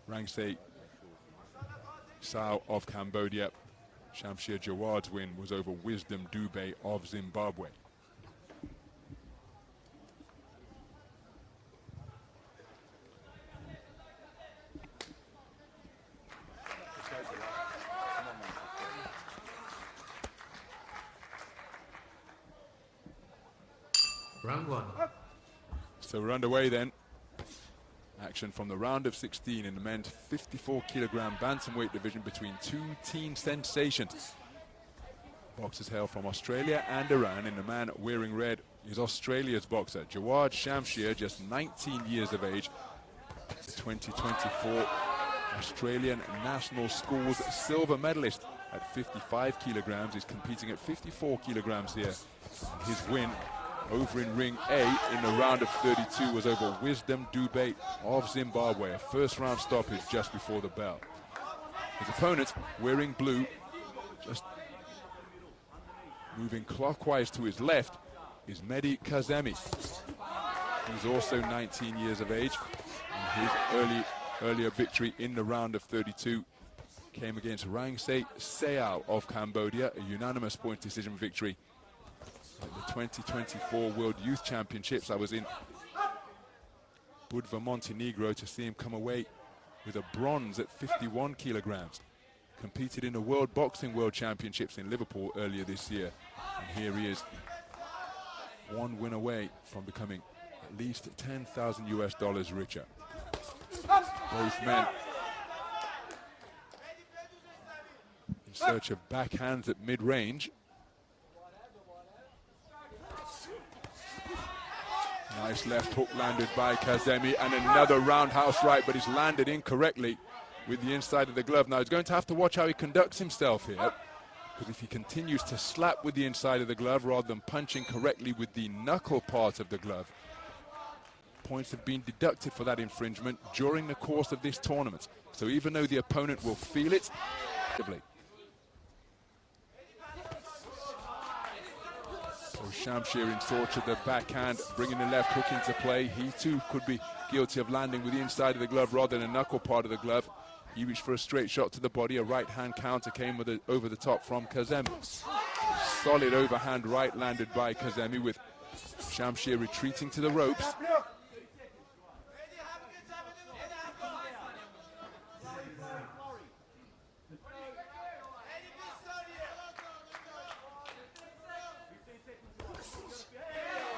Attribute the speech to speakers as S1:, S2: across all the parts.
S1: Rangse Sao of Cambodia. Shamshir Jawad's win was over Wisdom Dube of Zimbabwe.
S2: Round one.
S1: So we're underway then. Action from the round of 16 in the men's 54-kilogram bantamweight division between two teen sensations. Boxers hail from Australia and Iran, and the man wearing red is Australia's boxer, Jawaad Shamshir, just 19 years of age. The 2024 Australian National Schools silver medalist at 55 kilograms. He's competing at 54 kilograms here. And his win over in ring A in the round of 32 was over Wisdom Dube of Zimbabwe. A first round stoppage just before the bell. His opponent, wearing blue, just moving clockwise to his left, is Mehdi Kazemi. He's also 19 years of age. And his earlier victory in the round of 32 came against Rangse Sao of Cambodia, a unanimous point decision victory at the 2024 World Youth Championships. I was in Budva, Montenegro to see him come away with a bronze at 51 kilograms. Competed in the World Boxing World Championships in Liverpool earlier this year. And here he is, one win away from becoming at least $10,000 richer. Both men in search of backhands at mid-range. Nice left hook landed by Kazemi, and another roundhouse right, but he's landed incorrectly with the inside of the glove. Now he's going to have to watch how he conducts himself here, because if he continues to slap with the inside of the glove rather than punching correctly with the knuckle part of the glove, points have been deducted for that infringement during the course of this tournament. So even though the opponent will feel it, Shamshir in search of the backhand, bringing the left hook into play. He too could be guilty of landing with the inside of the glove rather than the knuckle part of the glove. He reached for a straight shot to the body. A right hand counter came with over the top from Kazemi. Solid overhand right landed by Kazemi, with Shamshir retreating to the ropes.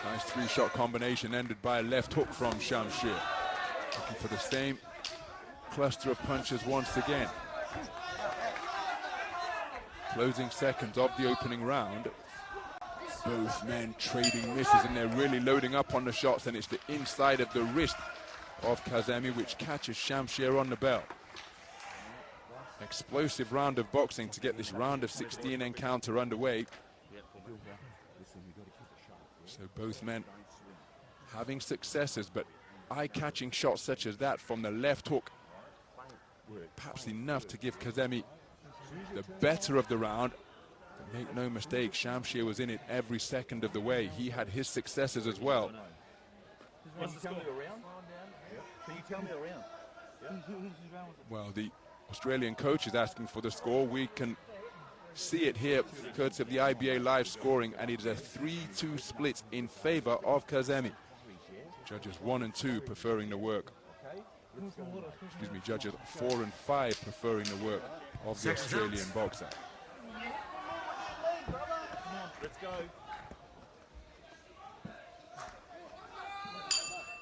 S1: Nice three-shot combination ended by a left hook from Shamshir. Looking for the same cluster of punches once again. Closing seconds of the opening round. Both men trading misses, and they're really loading up on the shots, and it's the inside of the wrist of Kazemi which catches Shamshir on the bell. Explosive round of boxing to get this round of 16 encounter underway. So both men having successes, but eye-catching shots such as that from the left hook were perhaps enough to give Kazemi the better of the round. But make no mistake, Shamshir was in it every second of the way. He had his successes as well.
S3: Can you tell me around? Can you tell me around?
S1: Well, the Australian coach is asking for the score. We can see it here, courtesy of the IBA live scoring, and it is a 3-2 split in favor of Kazemi. Judges 1 and 2 preferring the work. Excuse me, judges 4 and 5 preferring the work of the Australian boxer.
S3: Let's go.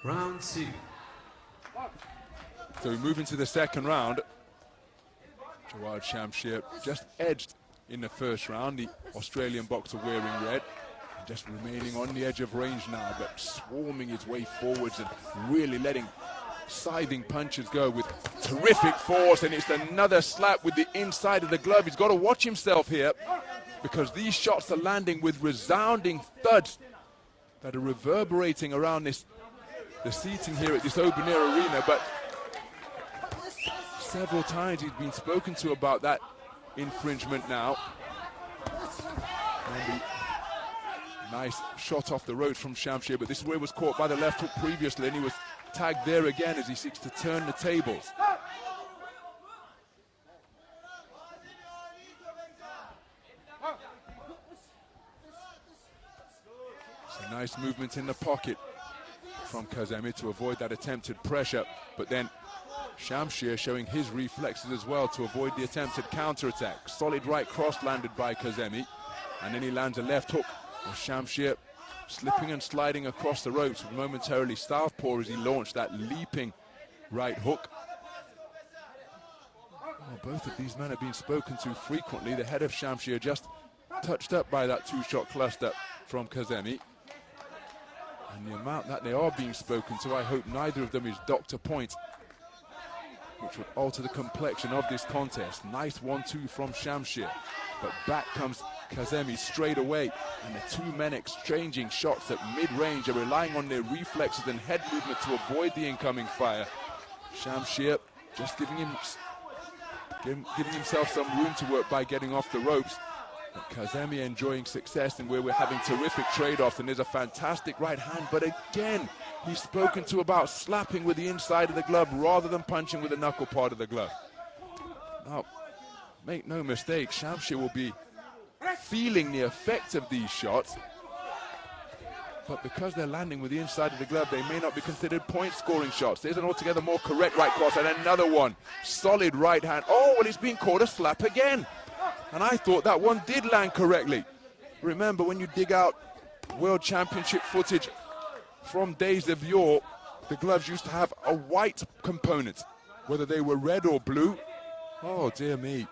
S2: Round 2.
S1: So we move into the second round. Jawaad Shamshir just edged in the first round, the Australian boxer wearing red, just remaining on the edge of range now, but swarming his way forwards and really letting scything punches go with terrific force. And it's another slap with the inside of the glove. He's got to watch himself here, because these shots are landing with resounding thuds that are reverberating around the seating here at this open air arena. But several times he's been spoken to about that infringement now. And nice shot off the road from Shamshir, but this is where he was caught by the left hook previously, and he was tagged there again as he seeks to turn the tables. Nice movement in the pocket from Kazemi to avoid that attempted pressure, but then Shamshir showing his reflexes as well to avoid the attempted counter-attack. Solid right cross landed by Kazemi, and then he lands a left hook. Shamshir slipping and sliding across the ropes, momentarily southpaw as he launched that leaping right hook. Oh, both of these men have been spoken to frequently. The head of Shamshir just touched up by that two-shot cluster from Kazemi. And the amount that they are being spoken to, I hope neither of them is Dr. Point, which would alter the complexion of this contest. Nice 1-2 from Shamshir, but back comes Kazemi straight away, and the two men exchanging shots at mid-range are relying on their reflexes and head movement to avoid the incoming fire. Shamshir just giving himself some room to work by getting off the ropes. But Kazemi enjoying success and where we're having terrific trade-offs, and there's a fantastic right hand, but again, he's spoken to about slapping with the inside of the glove rather than punching with the knuckle part of the glove. Now, make no mistake, Shamshir will be feeling the effect of these shots, but because they're landing with the inside of the glove, they may not be considered point-scoring shots. There's an altogether more correct right cross, and another one. Solid right hand. Oh, well, it's been called a slap again. And I thought that one did land correctly. Remember, when you dig out World Championship footage from days of yore, the gloves used to have a white component, whether they were red or blue. Oh, dear me.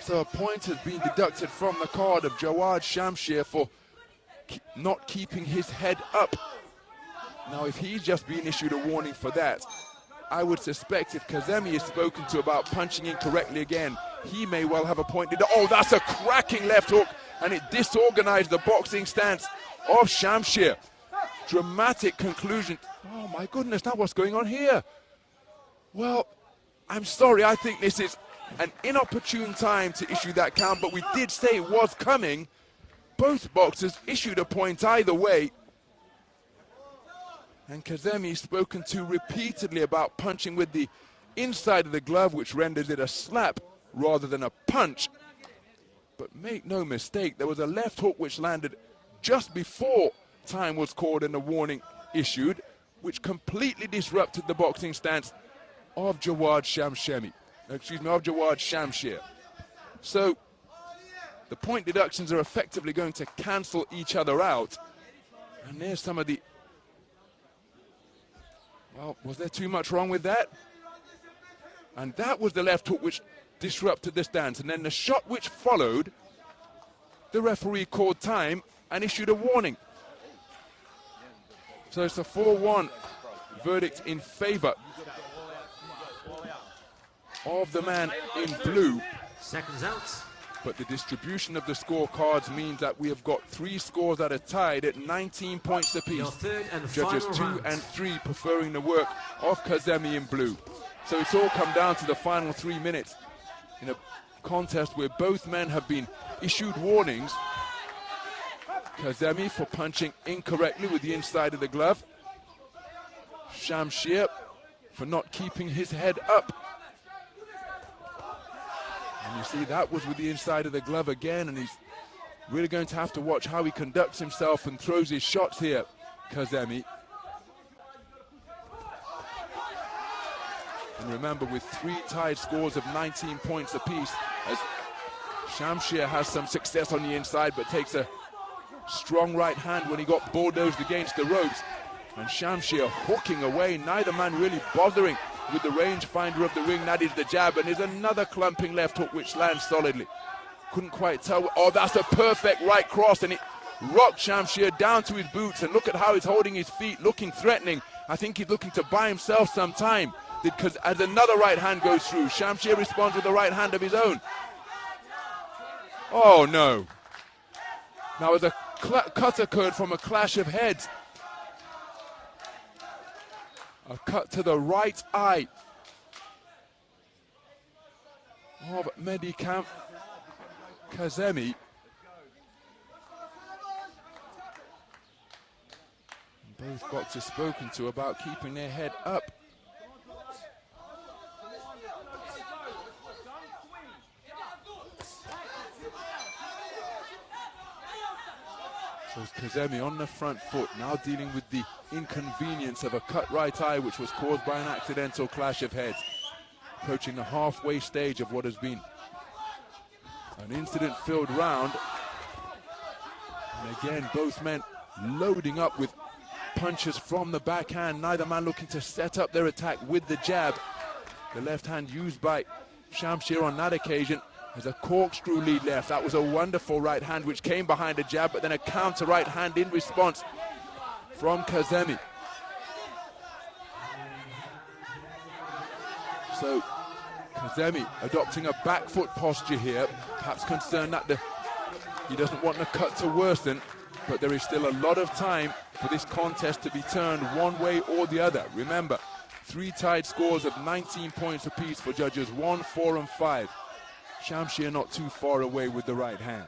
S1: So a point has been deducted from the card of Jawaad Shamshir for not keeping his head up. Now, if he's just been issued a warning for that, I would suspect if Kazemi is spoken to about punching incorrectly again, he may well have a point. Oh, that's a cracking left hook, and it disorganized the boxing stance of Shamshir. Dramatic conclusion. Oh my goodness, now what's going on here? Well, I'm sorry, I think this is an inopportune time to issue that count, but we did say it was coming. Both boxers issued a point either way. And Kazemi spoken to repeatedly about punching with the inside of the glove, which renders it a slap rather than a punch. But make no mistake, there was a left hook which landed just before time was called and the warning issued, which completely disrupted the boxing stance of Jawaad Shamshir. So the point deductions are effectively going to cancel each other out. And there's some of the... Well, was there too much wrong with that? And that was the left hook which disrupted the stance. And then the shot which followed, the referee called time and issued a warning. So it's a 4-1 verdict in favor of the man in blue.
S2: Seconds out.
S1: But the distribution of the scorecards means that we have got 3 scores that are tied at 19 points apiece.
S2: Your third and
S1: Judges
S2: final
S1: 2
S2: round.
S1: and 3 preferring the work of Kazemi in blue. So it's all come down to the final 3 minutes in a contest where both men have been issued warnings. Kazemi for punching incorrectly with the inside of the glove. Shamshir for not keeping his head up. And you see that was with the inside of the glove again, and he's really going to have to watch how he conducts himself and throws his shots here, Kazemi. And remember, with 3 tied scores of 19 points apiece, as Shamshir has some success on the inside but takes a strong right hand when he got bulldozed against the ropes. And Shamshir hooking away, neither man really bothering with the rangefinder of the ring, that is the jab, and there's another clumping left hook which lands solidly. Couldn't quite tell. Oh, that's a perfect right cross, and it rocked Shamshir down to his boots, and look at how he's holding his feet, looking threatening. I think he's looking to buy himself some time, because as another right hand goes through, Shamshir responds with a right hand of his own. Oh no. Now as a cut occurred from a clash of heads. A cut to the right eye of Mehdi Kazemi. Both boxers spoken to about keeping their head up. So was Kazemi on the front foot, now dealing with the inconvenience of a cut right eye which was caused by an accidental clash of heads. Approaching the halfway stage of what has been an incident-filled round. And again, both men loading up with punches from the backhand. Neither man looking to set up their attack with the jab. The left hand used by Shamshir on that occasion as a corkscrew lead left. That was a wonderful right hand which came behind a jab, but then a counter right hand in response from Kazemi. So Kazemi adopting a back foot posture here, perhaps concerned that he doesn't want the cut to worsen, but there is still a lot of time for this contest to be turned one way or the other. Remember, 3 tied scores of 19 points apiece for judges 1, 4 and 5. Shamshir not too far away with the right hand.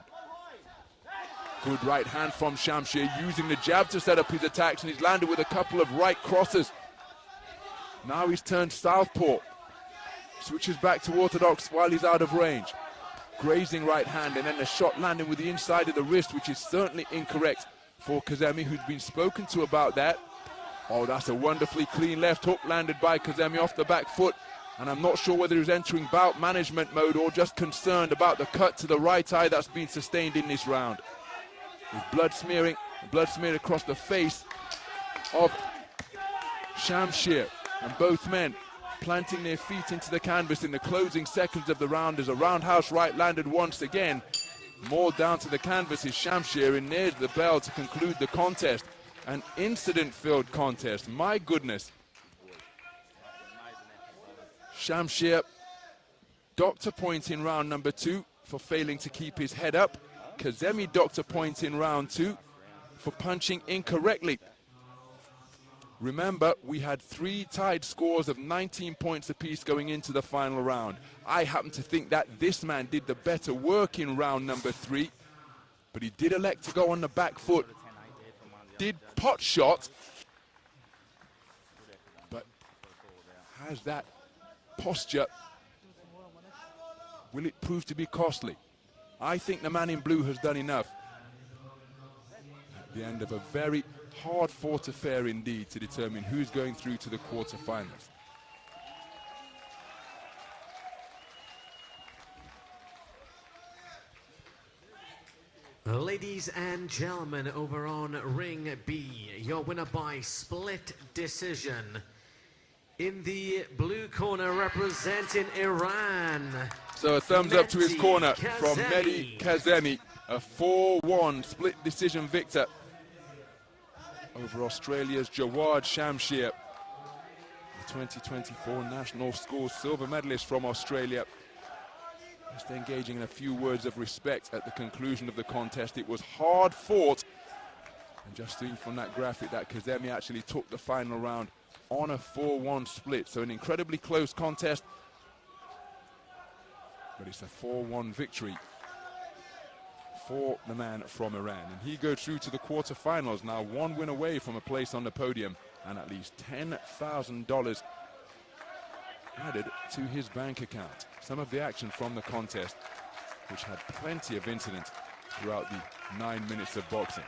S1: Good right hand from Shamshir, using the jab to set up his attacks, and he's landed with a couple of right crosses. Now he's turned southpaw. Switches back to orthodox while he's out of range. Grazing right hand, and then the shot landing with the inside of the wrist, which is certainly incorrect for Kazemi, who's been spoken to about that. Oh, that's a wonderfully clean left hook landed by Kazemi off the back foot. And I'm not sure whether he was entering bout management mode or just concerned about the cut to the right eye that's been sustained in this round. With blood smeared across the face of Shamshir, and both men planting their feet into the canvas in the closing seconds of the round as a roundhouse right landed once again. More down to the canvas is Shamshir, and there's the bell to conclude the contest. An incident-filled contest, my goodness. Shamshir docked a point in round number 2 for failing to keep his head up. Kazemi docked a point in round 2 for punching incorrectly. Remember, we had 3 tied scores of 19 points apiece going into the final round. I happen to think that this man did the better work in round number 3, but he did elect to go on the back foot, did pot shot, but has that posture, will it prove to be costly? I think the man in blue has done enough at the end of a very hard-fought affair indeed to determine who's going through to the quarterfinals.
S2: Ladies and gentlemen, over on Ring B, your winner by split decision. In the blue corner, representing Iran.
S1: So a thumbs up to his
S2: Mehdi
S1: corner
S2: Kazemi.
S1: from Mehdi Kazemi, a 4-1 split decision victor over Australia's Jawaad Shamshir, the 2024 national scores silver medalist from Australia. Just engaging in a few words of respect at the conclusion of the contest. It was hard fought, and just seeing from that graphic that Kazemi actually took the final round on a 4-1 split. So an incredibly close contest, but it's a 4-1 victory for the man from Iran. And he goes through to the quarterfinals now, 1 win away from a place on the podium and at least $10,000 added to his bank account. Some of the action from the contest, which had plenty of incident throughout the 9 minutes of boxing.